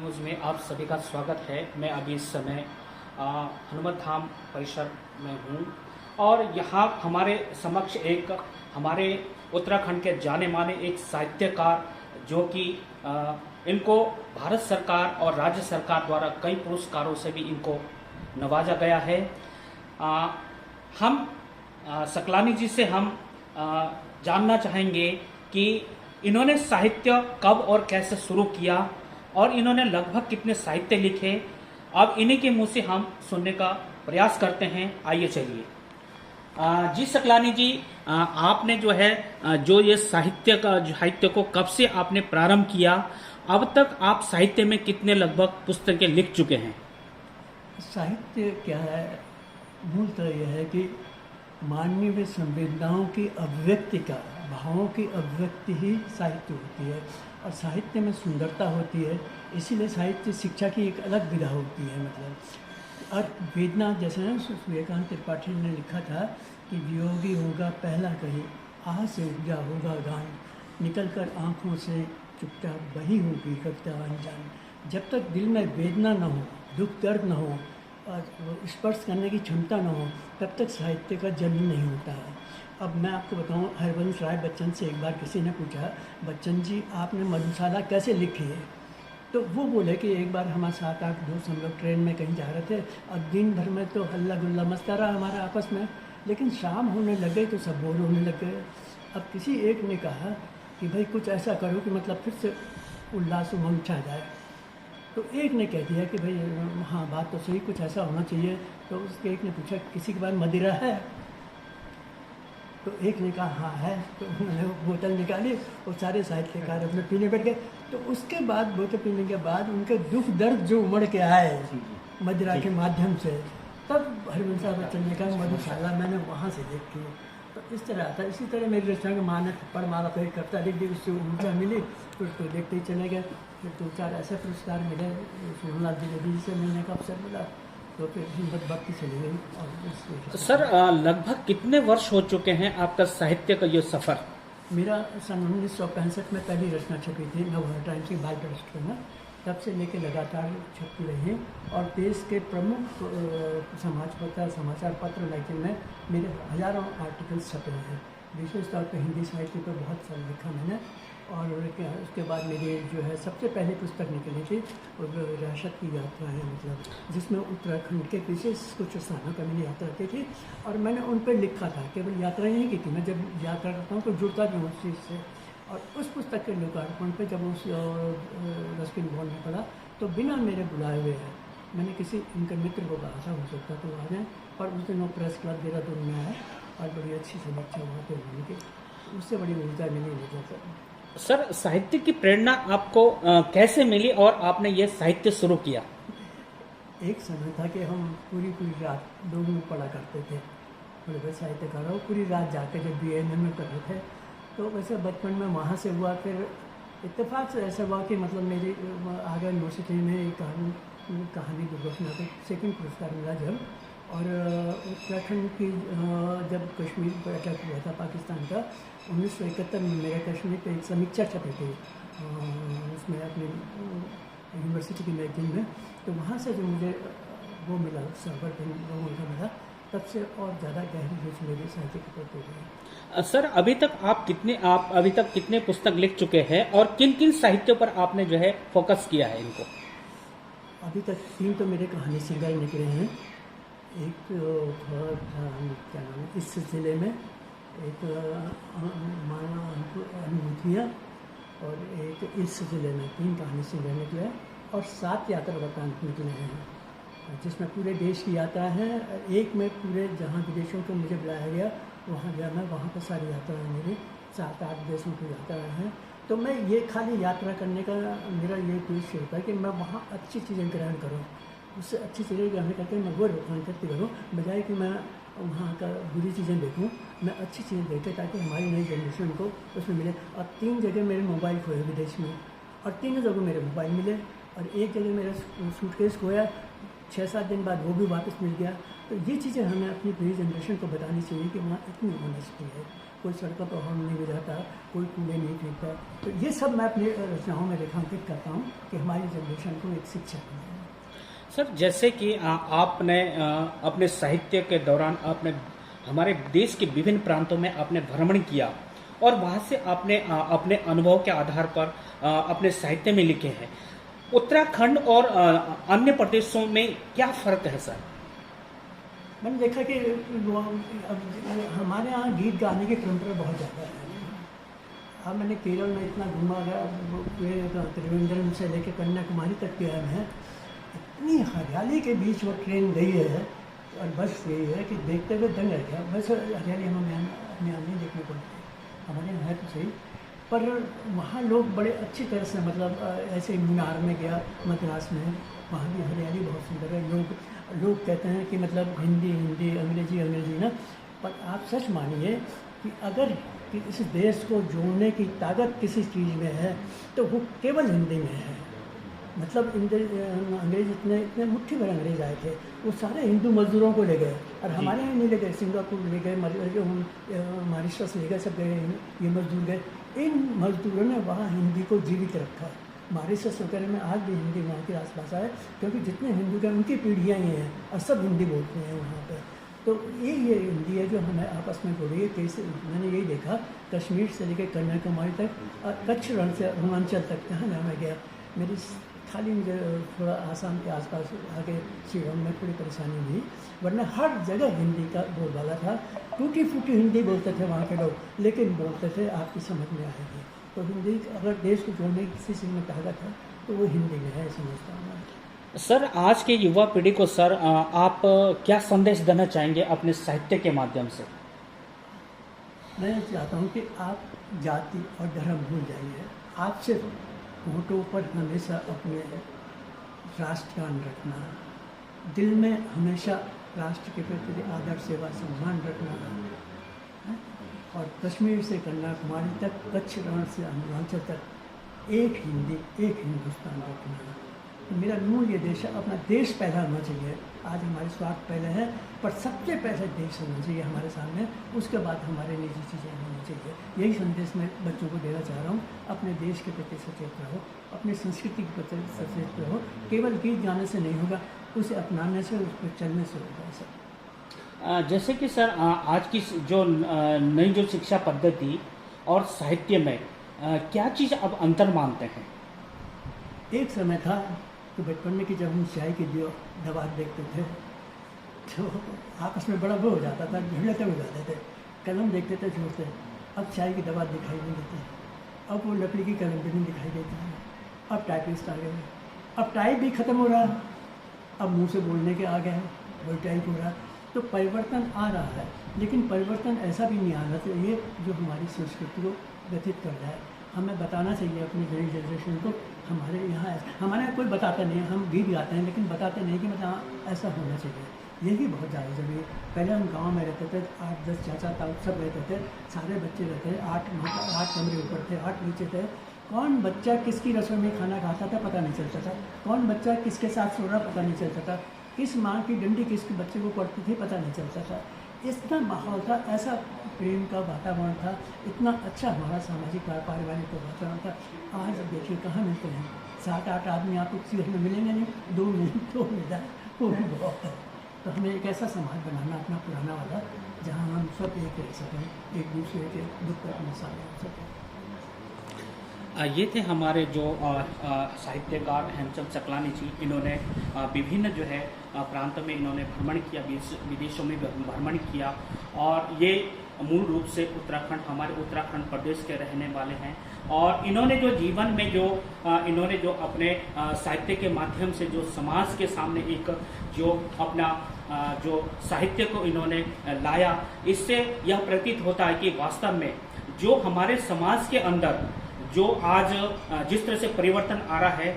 News में आप सभी का स्वागत है। मैं अभी इस समय हनुमत धाम परिसर में हूँ और यहाँ हमारे समक्ष एक हमारे उत्तराखंड के जाने माने एक साहित्यकार जो कि इनको भारत सरकार और राज्य सरकार द्वारा कई पुरस्कारों से भी इनको नवाजा गया है। हम सकलानी जी से हम जानना चाहेंगे कि इन्होंने साहित्य कब और कैसे शुरू किया और इन्होंने लगभग कितने साहित्य लिखे। अब इन्हीं के मुंह से हम सुनने का प्रयास करते हैं। आइए चलिए। जी सकलानी जी, आपने जो है जो ये साहित्य को कब से आपने प्रारंभ किया, अब तक आप साहित्य में कितने लगभग पुस्तकें लिख चुके हैं? साहित्य क्या है, मूलतः यह है कि मानवीय संवेदनाओं की अभिव्यक्ति का, भावों की अभिव्यक्ति ही साहित्य होती है और साहित्य में सुंदरता होती है। इसीलिए साहित्य शिक्षा की एक अलग विधा होती है। मतलब और वेदना, जैसे ना विवेकानंद त्रिपाठी ने लिखा था कि वियोगी होगा पहला कहीं, आह से उपजा होगा गान, निकल कर आँखों से चुपचाप वही होगी कविता अनजान। जब तक दिल में वेदना न हो, दुख दर्द न हो और स्पर्श करने की क्षमता न हो, तब तक साहित्य का जन्म नहीं होता है। अब मैं आपको बताऊं, हरिवंश राय बच्चन से एक बार किसी ने पूछा, बच्चन जी आपने मधुशाला कैसे लिखी है? तो वो बोले कि एक बार हमारे 7-8 दोस्त हम लोग ट्रेन में कहीं जा रहे थे और दिन भर में तो हल्ला गुल्ला मचता रहा हमारे आपस में, लेकिन शाम होने लगे तो सब बोर होने लग गए। अब किसी एक ने कहा कि भाई कुछ ऐसा करो कि मतलब फिर से उल्लास उमंग छा जाए। तो एक ने कह दिया कि भाई हाँ बात तो सही, कुछ ऐसा होना चाहिए। तो उसके एक ने पूछा किसी के पास मदिरा है? तो एक ने कहा हाँ है। तो उन्होंने बोतल निकाली और सारे साहित्यकार अपने पीने बैठ गए। तो उसके बाद बोतल पीने के बाद उनके दुख दर्द जो उमड़ के आए मदिरा के माध्यम से, तब हरिवंश राय बच्चन ने कहा मधुशाला मैंने वहाँ से देखी। तो इस तरह आता। इसी तरह मेरी रचना के माने थप्पड़ मारा फिर कविता लिख दी, उससे ऊर्जा मिली, फिर उसको देखते ही चले गए। फिर 2-4 ऐसे पुरस्कार मिले, सोमनाथ द्विवेदी से मिलने का अवसर मिला, तो फिर हिम्मत बढ़ती चली गई। और सर लगभग कितने वर्ष हो चुके हैं आपका साहित्य का ये सफ़र? मेरा सन 1965 में पहली रचना छपी थी नवभारत टाइम्स की बाल रजिस्टर में, तब से लेकर लगातार छपती रही और देश के प्रमुख समाचार पत्र मैगजीन में मेरे हज़ारों आर्टिकल्स छपे हैं। विशेष तौर पर हिंदी साहित्य पर बहुत सारा लिखा मैंने। और उसके बाद मेरी जो है सबसे पहली पुस्तक निकली थी वो विरासत की यात्रा है, मतलब जिसमें उत्तराखंड के विशेष कुछ स्थानों पर मेरी यात्रा की थी और मैंने उन पर लिखा था। केवल यात्रा नहीं की थी, मैं जब यात्रा करता हूँ तो जुड़ता भी हूँ उस चीज़ से। और उस पुस्तक के लोकार्पण पे जब उस रस्किन भवन में पड़ा तो बिना मेरे बुलाए हुए है मैंने किसी उनके मित्र को कहा था हो सकता तो आ जाए, और उस दिन वो प्रेस क्लब देहरादून में आया और बड़ी अच्छी समीक्षा वहाँ पर होने की, उससे बड़ी ऊर्जा मिली मुझे। सर साहित्य की प्रेरणा आपको कैसे मिली और आपने ये साहित्य शुरू किया? एक समय था कि हम पूरी रात लोग में पढ़ा करते थे, बड़े बड़े साहित्यकार हो पूरी रात जाके जब BA में कर रहे थे। तो वैसे बचपन में वहाँ से हुआ, फिर इत्तेफाक से ऐसा हुआ कि मतलब मेरी आगे यूनिवर्सिटी में एक कहानी दुर्घटना को सेकंड पुरस्कार मिला जब। और उत्तराखंड की जब कश्मीर पर अटैक हुआ था पाकिस्तान का 1971 में, मेरे कश्मीर पे एक समीक्षा छपी थी उसमें अपनी यूनिवर्सिटी की मैगजीन में। तो वहाँ से जो मुझे वो मिला सर्वर का मिला, तब से और ज़्यादा गहरी रुचि मेरी साहित्य के प्रति हो गई। सर अभी तक कितने पुस्तक लिख चुके हैं और किन किन साहित्यों पर आपने जो है फोकस किया है इनको? अभी तक 3 तो मेरे कहानी संग्रह निकले हैं। एक क्या नाम है इस सिलसिले में, एक अनुभूतियाँ, और एक इस सिलसिले में 3 कहानी संग्रह निकले और 7 यात्रा वृत्तांत निकले हैं जिसमें पूरे देश की यात्रा है। एक में पूरे जहाँ विदेशों को मुझे बुलाया गया वहाँ गया मैं, वहाँ पर सारी यात्राएँ मेरी 7-8 देशों की यात्राएँ हैं। तो मैं ये खाली यात्रा करने का मेरा ये उद्देश्य होता है कि मैं वहाँ अच्छी चीज़ें ग्रहण करूँ, उससे अच्छी चीज़ें ग्रहण करके मैं वो रोकांकर्ती करूँ, बजाय कि मैं वहाँ का बुरी चीज़ें देखूँ। मैं अच्छी चीज़ें देखूँ ताकि हमारी नई जनरेशन को उसमें मिले। और 3 जगह मेरे मोबाइल खोए विदेश में, और 3 जगह मेरे मोबाइल मिले, और एक जगह मेरा सूटकेस खोया 6-7 दिन बाद वो भी वापस मिल गया। तो ये चीज़ें हमें अपनी पूरी जनरेशन को बतानी चाहिए कि वहाँ इतनी ऑनेस्टी है, कोई सड़कों पर हॉर्न नहीं बजाता, कोई कूड़े नहीं फेंकता। तो ये सब मैं अपनी रचनाओं में रेखांकित करता हूँ कि हमारी जनरेशन को एक शिक्षा मिले। सर, जैसे कि आपने अपने साहित्य के दौरान आपने हमारे देश के विभिन्न प्रांतों में आपने भ्रमण किया और वहाँ से आपने अपने अनुभव के आधार पर अपने साहित्य में लिखे हैं। उत्तराखंड और अन्य प्रदेशों में क्या फ़र्क है सर? मैंने देखा कि अब हमारे यहाँ गीत गाने की परंपरा बहुत ज़्यादा है। अब मैंने केरल में इतना घूमा गया, त्रिवेंद्रम से लेकर कन्याकुमारी तक गया है। इतनी हरियाली के बीच वो ट्रेन गई है और बस गई है कि देखते हुए दंग रह गया। बस हरियाली हमें अपने यहाँ नहीं देखने को मिलती, हमारे यहाँ है तो सही, पर वहाँ लोग बड़े अच्छी तरह से, मतलब ऐसे मीनार में गया मद्रास में, वहाँ भी हरियाली बहुत सुंदर है। लोग कहते हैं कि मतलब हिंदी अंग्रेजी ना, पर आप सच मानिए कि अगर कि इस देश को जोड़ने की ताकत किसी चीज़ में है तो वो केवल हिंदी में है। मतलब अंग्रेज इतने मुट्ठी भर अंग्रेज आए थे, वो सारे हिंदू मजदूरों को ले गए और हमारे यहाँ नहीं ले गए। सिंगापुर ले गए, मॉरिशस ले गए, सब गए, ये मजदूर गए। इन मजदूरों ने वहाँ हिंदी को जीवित रखा। मॉरिशस वगैरह में आज भी हिंदी वहाँ की राजभाषा है, क्योंकि जितने हिंदू के उनकी पीढ़ियाँ ही हैं और सब हिंदी बोलते हैं वहाँ पर। तो ये हिंदी है जो हमें आपस में जोड़ी है। कैसे मैंने यही देखा, कश्मीर से लेकर कन्याकुमारी तक और कच्छ रण से अरुणाचल तक, जहाँ मैं गया, मेरी खाली मुझे थोड़ा आसाम के आसपास आगे शिवम में थोड़ी परेशानी हुई, वरना हर जगह हिंदी का बोलबाला था। टूटी फूटी हिंदी बोलते थे वहाँ के लोग, लेकिन बोलते थे आपकी समझ में आएगी। तो हिंदी अगर देश को जोड़ने की किसी चीज़ में ताकत है तो वो हिंदी में है, समझता हूँ मैं। सर, आज के युवा पीढ़ी को सर आप क्या संदेश देना चाहेंगे अपने साहित्य के माध्यम से? मैं चाहता हूँ कि आप जाति और धर्म भूल जाइए। आप सिर्फ होठों पर हमेशा अपने राष्ट्र गान रखना, दिल में हमेशा राष्ट्र के प्रति आदर सेवा सम्मान रखना है? और कश्मीर से कन्याकुमारी तक, कच्छ रण से अरुणाचल तक एक हिंदी एक हिंदुस्तान रखना। तो मेरा मूल ये देश है, अपना देश पैदा होना चाहिए। आज हमारे स्वार्थ पहले है, पर सबसे पहले देश होना चाहिए हमारे सामने, उसके बाद हमारे निजी चीज़ें होनी चाहिए। यही संदेश मैं बच्चों को देना चाह रहा हूँ। अपने देश के प्रति सचेत रहो, अपनी संस्कृति के प्रति सचेत रहो। केवल गीत गाने से नहीं होगा, उसे अपनाने से, उस पर चलने से होगा सर। जैसे कि सर आज की जो नई जो शिक्षा पद्धति और साहित्य में क्या चीज़ अब अंतर मानते हैं? एक समय था कि बचपन में कि जब हम चाय की दवा देखते थे तो आपस में बड़ा वो हो जाता था, झगड़ते हो जाते थे, कलम देखते थे छोड़ते। अब चाय की दवा दिखाई नहीं देती, अब वो लकड़ी की कलम भी नहीं दिखाई देती है। अब टाइपिस्ट आ गए, अब टाइप भी ख़त्म हो रहा है, अब मुंह से बोलने के आ गए हैं, वही टाइप हो रहा है। तो परिवर्तन आ रहा है, लेकिन परिवर्तन ऐसा भी नहीं आना चाहिए जो हमारी संस्कृति को व्यथित कर रहा है। हमें बताना चाहिए अपनी नई जनरेशन को, हमारे यहाँ कोई बताता नहीं है। हम गीत गाते हैं लेकिन बताते नहीं कि मतलब हाँ ऐसा होना चाहिए। यही बहुत ज़्यादा ज़रूरी है। पहले हम गांव में रहते थे, 8-10 चाचा ताऊ सब रहते थे, सारे बच्चे रहते थे, 8 कमरे ऊपर थे, 8 नीचे थे। कौन बच्चा किसकी रसोई में खाना खाता था पता नहीं चलता था, कौन बच्चा किसके साथ सो रहा पता नहीं चलता था, किस माँ की डंडी किसके बच्चे को पड़ती थी पता नहीं चलता था। इतना माहौल था, ऐसा प्रेम का वातावरण था, इतना अच्छा हमारा सामाजिक पारिवारिक वातावरण था। आज देखिए कहाँ मिलते हैं, 7-8 आदमी आपको किसी घर में मिलेंगे नहीं, 2 मिल जाए वो भी बहुत है। तो हमें एक ऐसा समाज बनाना अपना पुराना वाला, जहाँ हम सब एक रह सकें, एक दूसरे के दुख पर अपना सामने हो सकें। ये थे हमारे जो साहित्यकार हेमचंद सकलानी जी। इन्होंने विभिन्न जो है प्रांतों में इन्होंने भ्रमण किया, विदेशों में भ्रमण किया, और ये मूल रूप से उत्तराखंड, हमारे उत्तराखंड प्रदेश के रहने वाले हैं। और इन्होंने जो जीवन में जो इन्होंने जो अपने साहित्य के माध्यम से जो समाज के सामने एक जो अपना जो साहित्य को इन्होंने लाया, इससे यह प्रतीत होता है कि वास्तव में जो हमारे समाज के अंदर जो आज जिस तरह से परिवर्तन आ रहा है,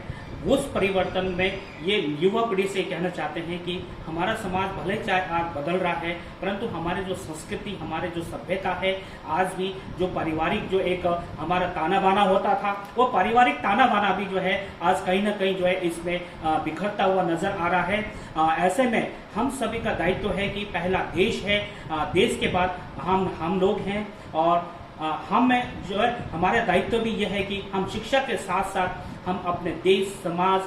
उस परिवर्तन में ये युवा पीढ़ी से कहना चाहते हैं कि हमारा समाज भले चाहे आज बदल रहा है, परंतु हमारे जो संस्कृति, हमारे जो सभ्यता है, आज भी जो पारिवारिक जो एक हमारा ताना बाना होता था, वो पारिवारिक ताना बाना भी जो है आज कहीं ना कहीं जो है इसमें बिखरता हुआ नजर आ रहा है। ऐसे में हम सभी का दायित्व है कि पहला देश है, देश के बाद हम लोग हैं, और हम में जो है हमारा दायित्व भी यह है कि हम शिक्षा के साथ साथ हम अपने देश, समाज,